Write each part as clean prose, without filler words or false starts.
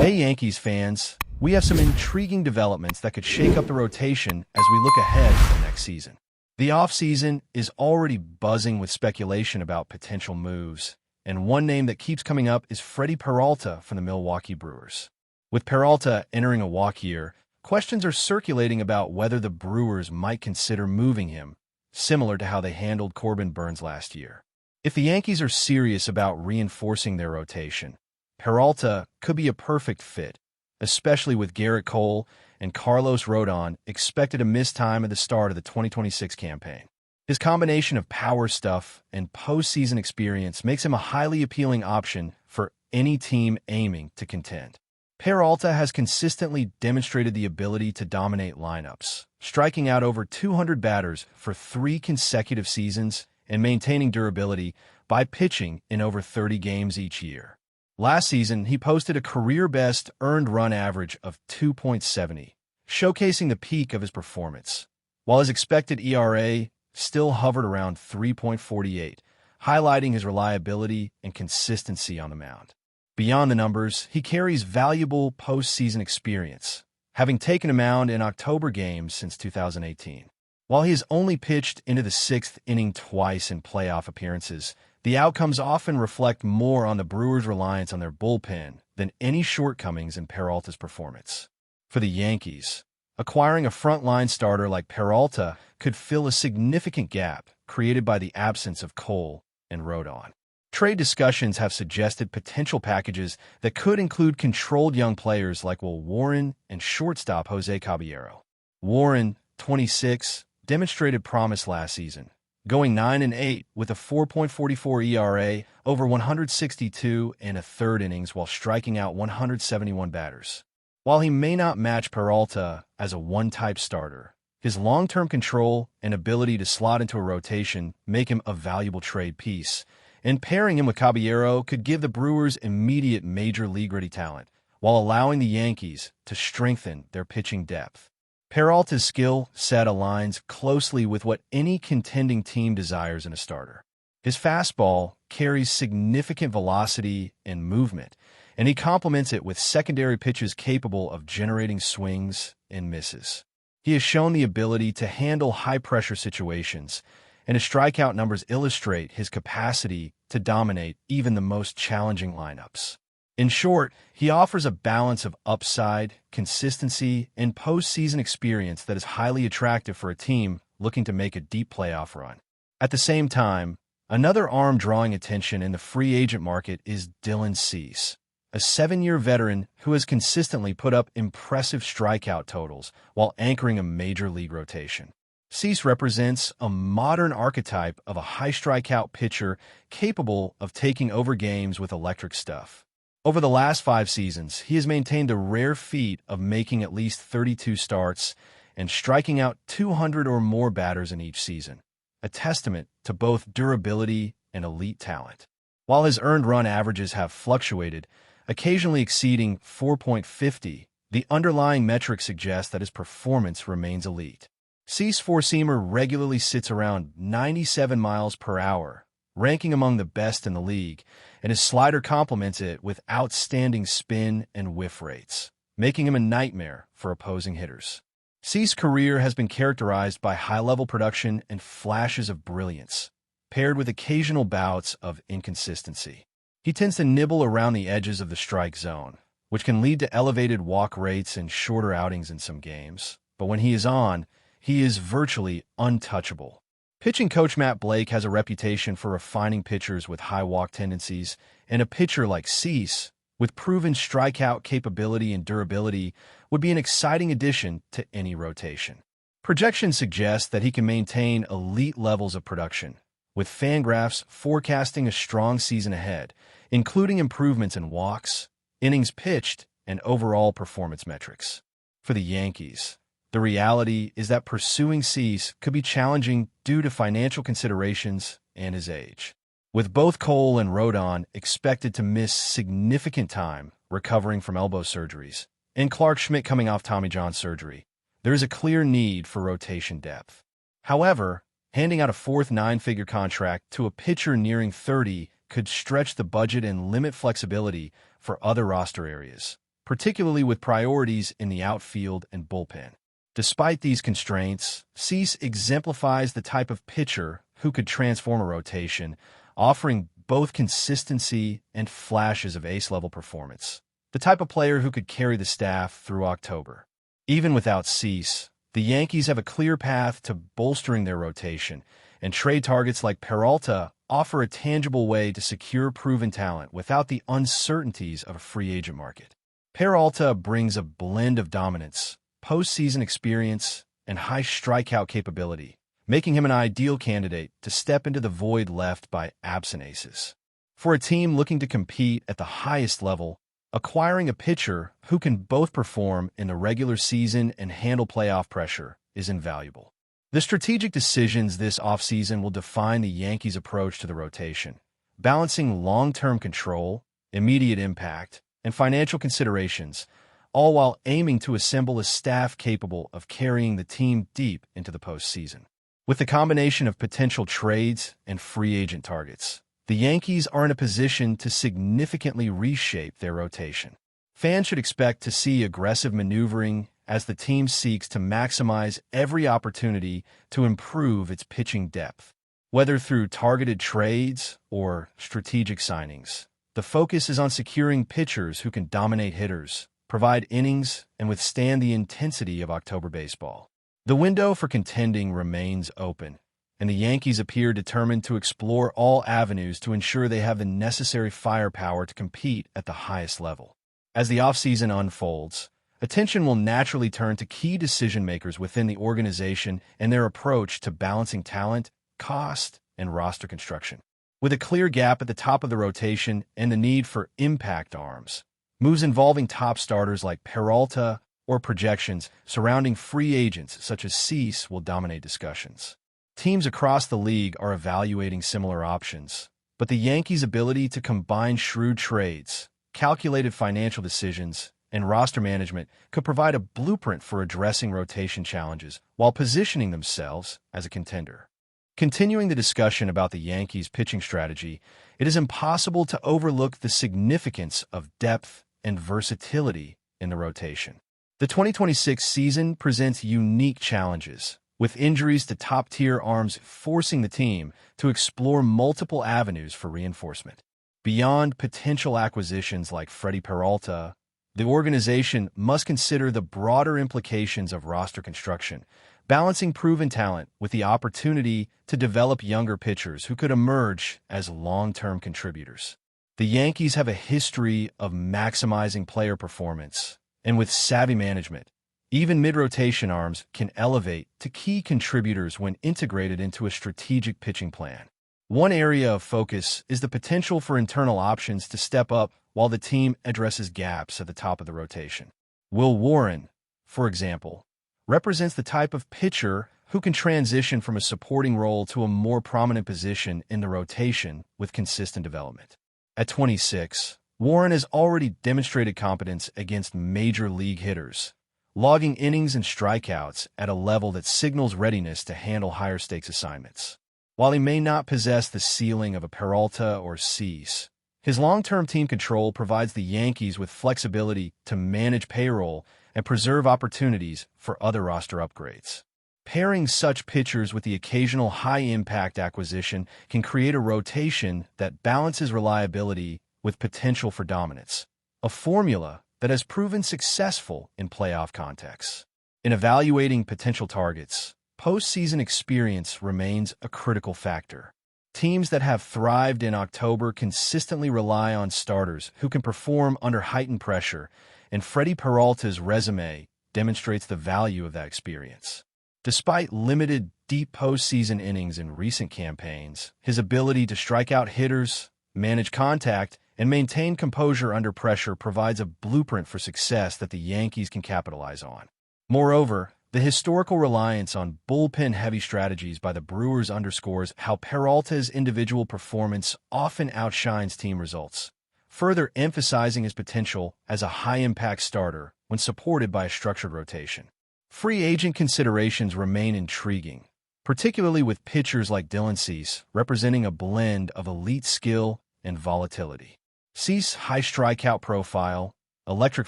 Hey Yankees fans, we have some intriguing developments that could shake up the rotation as we look ahead to the next season. The offseason is already buzzing with speculation about potential moves, and one name that keeps coming up is Freddy Peralta from the Milwaukee Brewers. With Peralta entering a walk year, questions are circulating about whether the Brewers might consider moving him, similar to how they handled Corbin Burnes last year. If the Yankees are serious about reinforcing their rotation, Peralta could be a perfect fit, especially with Garrett Cole and Carlos Rodon expected to miss time at the start of the 2026 campaign. His combination of power stuff and postseason experience makes him a highly appealing option for any team aiming to contend. Peralta has consistently demonstrated the ability to dominate lineups, striking out over 200 batters for 3 consecutive seasons and maintaining durability by pitching in over 30 games each year. Last season, he posted a career-best earned run average of 2.70, showcasing the peak of his performance, while his expected ERA still hovered around 3.48, highlighting his reliability and consistency on the mound. Beyond the numbers, he carries valuable postseason experience, having taken a mound in October games since 2018. While he has only pitched into the 6th inning twice in playoff appearances, the outcomes often reflect more on the Brewers' reliance on their bullpen than any shortcomings in Peralta's performance. For the Yankees, acquiring a frontline starter like Peralta could fill a significant gap created by the absence of Cole and Rodon. Trade discussions have suggested potential packages that could include controlled young players like Will Warren and shortstop Jose Caballero. Warren, 26, demonstrated promise last season, going 9-8 with a 4.44 ERA over 162 and a third innings while striking out 171 batters. While he may not match Peralta as a one-type starter, his long-term control and ability to slot into a rotation make him a valuable trade piece, and pairing him with Caballero could give the Brewers immediate major league-ready talent, while allowing the Yankees to strengthen their pitching depth. Peralta's skill set aligns closely with what any contending team desires in a starter. His fastball carries significant velocity and movement, and he complements it with secondary pitches capable of generating swings and misses. He has shown the ability to handle high-pressure situations, and his strikeout numbers illustrate his capacity to dominate even the most challenging lineups. In short, he offers a balance of upside, consistency, and postseason experience that is highly attractive for a team looking to make a deep playoff run. At the same time, another arm drawing attention in the free agent market is Dylan Cease, a 7-year veteran who has consistently put up impressive strikeout totals while anchoring a major league rotation. Cease represents a modern archetype of a high strikeout pitcher capable of taking over games with electric stuff. Over the last 5 seasons, he has maintained the rare feat of making at least 32 starts and striking out 200 or more batters in each season, a testament to both durability and elite talent. While his earned run averages have fluctuated, occasionally exceeding 4.50, the underlying metrics suggest that his performance remains elite. Cease four-seamer regularly sits around 97 miles per hour, ranking among the best in the league, and his slider complements it with outstanding spin and whiff rates, making him a nightmare for opposing hitters. Cease's career has been characterized by high-level production and flashes of brilliance, paired with occasional bouts of inconsistency. He tends to nibble around the edges of the strike zone, which can lead to elevated walk rates and shorter outings in some games, but when he is on, he is virtually untouchable. Pitching coach Matt Blake has a reputation for refining pitchers with high walk tendencies, and a pitcher like Cease, with proven strikeout capability and durability, would be an exciting addition to any rotation. Projections suggest that he can maintain elite levels of production, with Fangraphs forecasting a strong season ahead, including improvements in walks, innings pitched, and overall performance metrics. For the Yankees, the reality is that pursuing Cease could be challenging due to financial considerations and his age. With both Cole and Rodon expected to miss significant time recovering from elbow surgeries, and Clark Schmidt coming off Tommy John surgery, there is a clear need for rotation depth. However, handing out a 4th 9-figure contract to a pitcher nearing 30 could stretch the budget and limit flexibility for other roster areas, particularly with priorities in the outfield and bullpen. Despite these constraints, Cease exemplifies the type of pitcher who could transform a rotation, offering both consistency and flashes of ace-level performance. The type of player who could carry the staff through October. Even without Cease, the Yankees have a clear path to bolstering their rotation, and trade targets like Peralta offer a tangible way to secure proven talent without the uncertainties of a free agent market. Peralta brings a blend of dominance, postseason experience, and high strikeout capability, making him an ideal candidate to step into the void left by absent aces. For a team looking to compete at the highest level, acquiring a pitcher who can both perform in the regular season and handle playoff pressure is invaluable. The strategic decisions this offseason will define the Yankees' approach to the rotation, balancing long-term control, immediate impact, and financial considerations, all while aiming to assemble a staff capable of carrying the team deep into the postseason. With the combination of potential trades and free agent targets, the Yankees are in a position to significantly reshape their rotation. Fans should expect to see aggressive maneuvering as the team seeks to maximize every opportunity to improve its pitching depth. Whether through targeted trades or strategic signings, the focus is on securing pitchers who can dominate hitters, provide innings, and withstand the intensity of October baseball. The window for contending remains open, and the Yankees appear determined to explore all avenues to ensure they have the necessary firepower to compete at the highest level. As the offseason unfolds, attention will naturally turn to key decision-makers within the organization and their approach to balancing talent, cost, and roster construction. With a clear gap at the top of the rotation and the need for impact arms, moves involving top starters like Peralta or projections surrounding free agents such as Cease will dominate discussions. Teams across the league are evaluating similar options, but the Yankees' ability to combine shrewd trades, calculated financial decisions, and roster management could provide a blueprint for addressing rotation challenges while positioning themselves as a contender. Continuing the discussion about the Yankees' pitching strategy, it is impossible to overlook the significance of depth and versatility in the rotation. The 2026 season presents unique challenges, with injuries to top-tier arms forcing the team to explore multiple avenues for reinforcement. Beyond potential acquisitions like Freddy Peralta, the organization must consider the broader implications of roster construction, balancing proven talent with the opportunity to develop younger pitchers who could emerge as long-term contributors. The Yankees have a history of maximizing player performance, and with savvy management, even mid-rotation arms can elevate to key contributors when integrated into a strategic pitching plan. One area of focus is the potential for internal options to step up while the team addresses gaps at the top of the rotation. Will Warren, for example, represents the type of pitcher who can transition from a supporting role to a more prominent position in the rotation with consistent development. At 26, Warren has already demonstrated competence against major league hitters, logging innings and strikeouts at a level that signals readiness to handle higher-stakes assignments. While he may not possess the ceiling of a Peralta or Cease, his long-term team control provides the Yankees with flexibility to manage payroll and preserve opportunities for other roster upgrades. Pairing such pitchers with the occasional high-impact acquisition can create a rotation that balances reliability with potential for dominance, a formula that has proven successful in playoff contexts. In evaluating potential targets, postseason experience remains a critical factor. Teams that have thrived in October consistently rely on starters who can perform under heightened pressure, and Freddy Peralta's resume demonstrates the value of that experience. Despite limited deep postseason innings in recent campaigns, his ability to strike out hitters, manage contact, and maintain composure under pressure provides a blueprint for success that the Yankees can capitalize on. Moreover, the historical reliance on bullpen-heavy strategies by the Brewers underscores how Peralta's individual performance often outshines team results, further emphasizing his potential as a high-impact starter when supported by a structured rotation. Free agent considerations remain intriguing, particularly with pitchers like Dylan Cease, representing a blend of elite skill and volatility. Cease's high strikeout profile, electric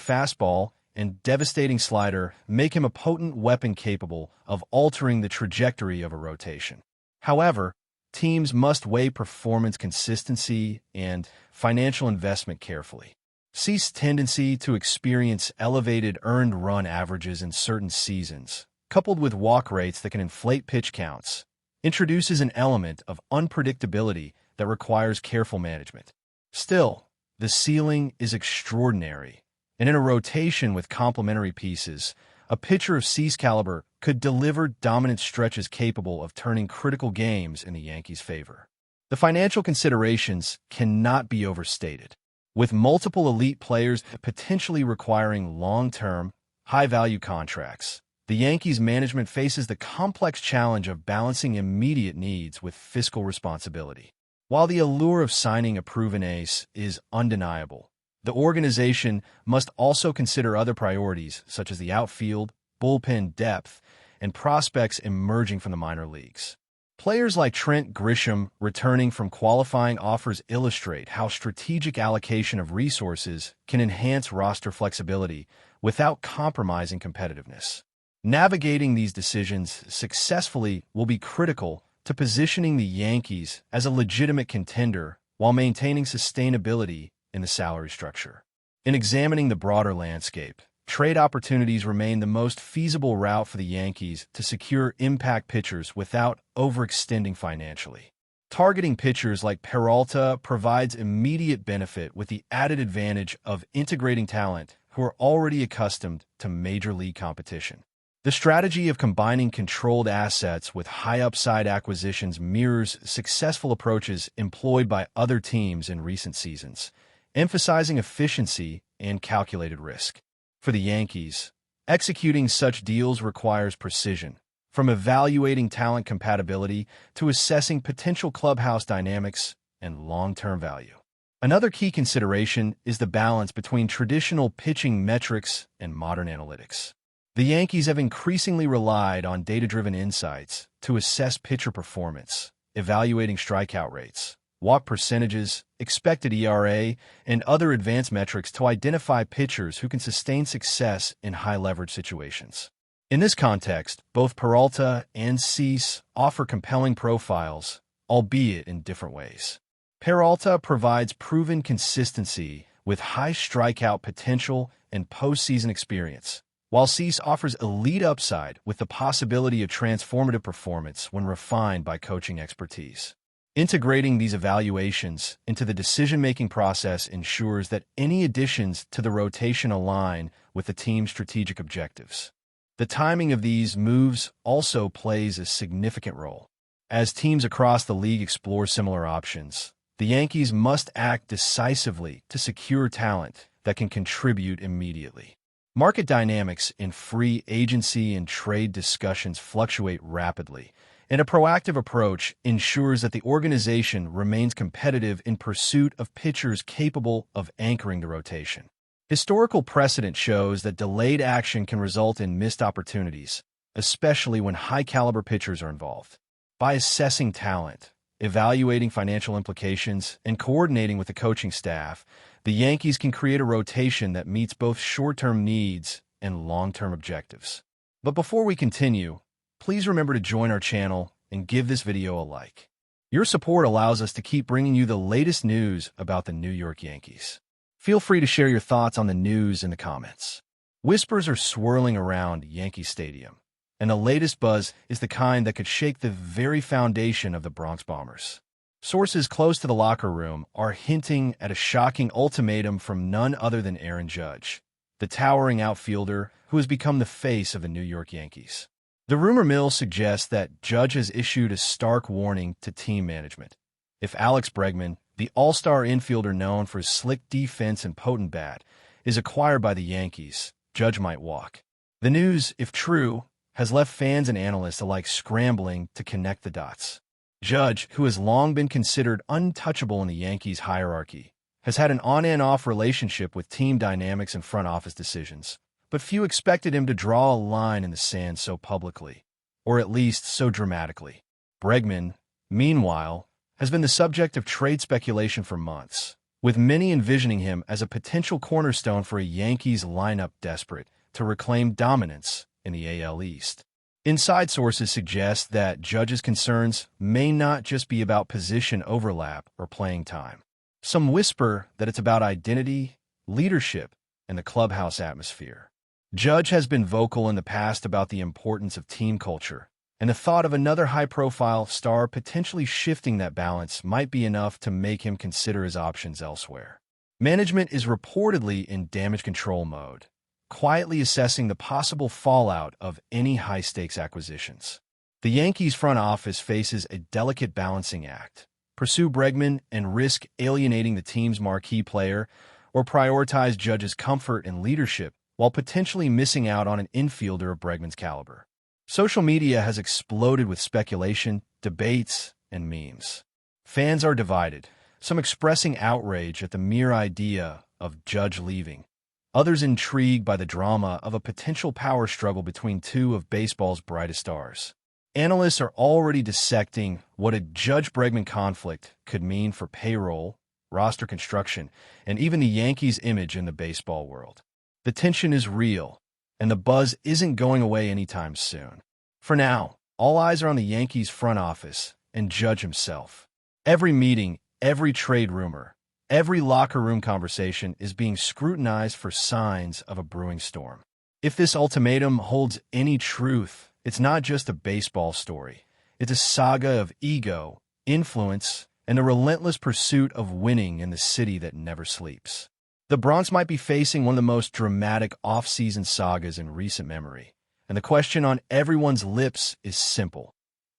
fastball, and devastating slider make him a potent weapon capable of altering the trajectory of a rotation. However, teams must weigh performance consistency and financial investment carefully. Cease's tendency to experience elevated earned run averages in certain seasons, coupled with walk rates that can inflate pitch counts, introduces an element of unpredictability that requires careful management. Still, the ceiling is extraordinary, and in a rotation with complementary pieces, a pitcher of Cease's caliber could deliver dominant stretches capable of turning critical games in the Yankees' favor. The financial considerations cannot be overstated. With multiple elite players potentially requiring long-term, high-value contracts, the Yankees' management faces the complex challenge of balancing immediate needs with fiscal responsibility. While the allure of signing a proven ace is undeniable, the organization must also consider other priorities such as the outfield, bullpen depth, and prospects emerging from the minor leagues. Players like Trent Grisham returning from qualifying offers illustrate how strategic allocation of resources can enhance roster flexibility without compromising competitiveness. Navigating these decisions successfully will be critical to positioning the Yankees as a legitimate contender while maintaining sustainability in the salary structure. In examining the broader landscape, trade opportunities remain the most feasible route for the Yankees to secure impact pitchers without overextending financially. Targeting pitchers like Peralta provides immediate benefit with the added advantage of integrating talent who are already accustomed to major league competition. The strategy of combining controlled assets with high-upside acquisitions mirrors successful approaches employed by other teams in recent seasons, emphasizing efficiency and calculated risk. For the Yankees, executing such deals requires precision, from evaluating talent compatibility to assessing potential clubhouse dynamics and long-term value. Another key consideration is the balance between traditional pitching metrics and modern analytics. The Yankees have increasingly relied on data-driven insights to assess pitcher performance, evaluating strikeout rates, walk percentages, expected ERA, and other advanced metrics to identify pitchers who can sustain success in high-leverage situations. In this context, both Peralta and Cease offer compelling profiles, albeit in different ways. Peralta provides proven consistency with high strikeout potential and postseason experience, while Cease offers elite upside with the possibility of transformative performance when refined by coaching expertise. Integrating these evaluations into the decision-making process ensures that any additions to the rotation align with the team's strategic objectives. The timing of these moves also plays a significant role. As teams across the league explore similar options, the Yankees must act decisively to secure talent that can contribute immediately. Market dynamics in free agency and trade discussions fluctuate rapidly, and a proactive approach ensures that the organization remains competitive in pursuit of pitchers capable of anchoring the rotation. Historical precedent shows that delayed action can result in missed opportunities, especially when high-caliber pitchers are involved. By assessing talent, evaluating financial implications, and coordinating with the coaching staff, the Yankees can create a rotation that meets both short-term needs and long-term objectives. But before we continue, please remember to join our channel and give this video a like. Your support allows us to keep bringing you the latest news about the New York Yankees. Feel free to share your thoughts on the news in the comments. Whispers are swirling around Yankee Stadium, and the latest buzz is the kind that could shake the very foundation of the Bronx Bombers. Sources close to the locker room are hinting at a shocking ultimatum from none other than Aaron Judge, the towering outfielder who has become the face of the New York Yankees. The rumor mill suggests that Judge has issued a stark warning to team management. If Alex Bregman, the all-star infielder known for his slick defense and potent bat, is acquired by the Yankees, Judge might walk. The news, if true, has left fans and analysts alike scrambling to connect the dots. Judge, who has long been considered untouchable in the Yankees' hierarchy, has had an on-and-off relationship with team dynamics and front office decisions, but few expected him to draw a line in the sand so publicly, or at least so dramatically. Bregman, meanwhile, has been the subject of trade speculation for months, with many envisioning him as a potential cornerstone for a Yankees lineup desperate to reclaim dominance in the AL East. Inside sources suggest that Judge's concerns may not just be about position overlap or playing time. Some whisper that it's about identity, leadership, and the clubhouse atmosphere. Judge has been vocal in the past about the importance of team culture, and the thought of another high-profile star potentially shifting that balance might be enough to make him consider his options elsewhere. Management is reportedly in damage control mode, quietly assessing the possible fallout of any high-stakes acquisitions. The Yankees front office faces a delicate balancing act: pursue Bregman and risk alienating the team's marquee player, or prioritize Judge's comfort and leadership while potentially missing out on an infielder of Bregman's caliber. Social media has exploded with speculation, debates, and memes. Fans are divided, some expressing outrage at the mere idea of Judge leaving, others intrigued by the drama of a potential power struggle between two of baseball's brightest stars. Analysts are already dissecting what a Judge-Bregman conflict could mean for payroll, roster construction, and even the Yankees' image in the baseball world. The tension is real, and the buzz isn't going away anytime soon. For now, all eyes are on the Yankees' front office and Judge himself. Every meeting, every trade rumor, every locker room conversation is being scrutinized for signs of a brewing storm. If this ultimatum holds any truth, it's not just a baseball story. It's a saga of ego, influence, and the relentless pursuit of winning in the city that never sleeps. The Bronx might be facing one of the most dramatic off-season sagas in recent memory, and the question on everyone's lips is simple: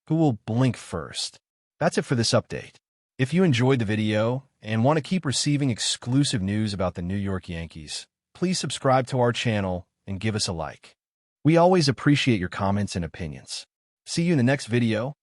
who will blink first? That's it for this update. If you enjoyed the video and want to keep receiving exclusive news about the New York Yankees, please subscribe to our channel and give us a like. We always appreciate your comments and opinions. See you in the next video.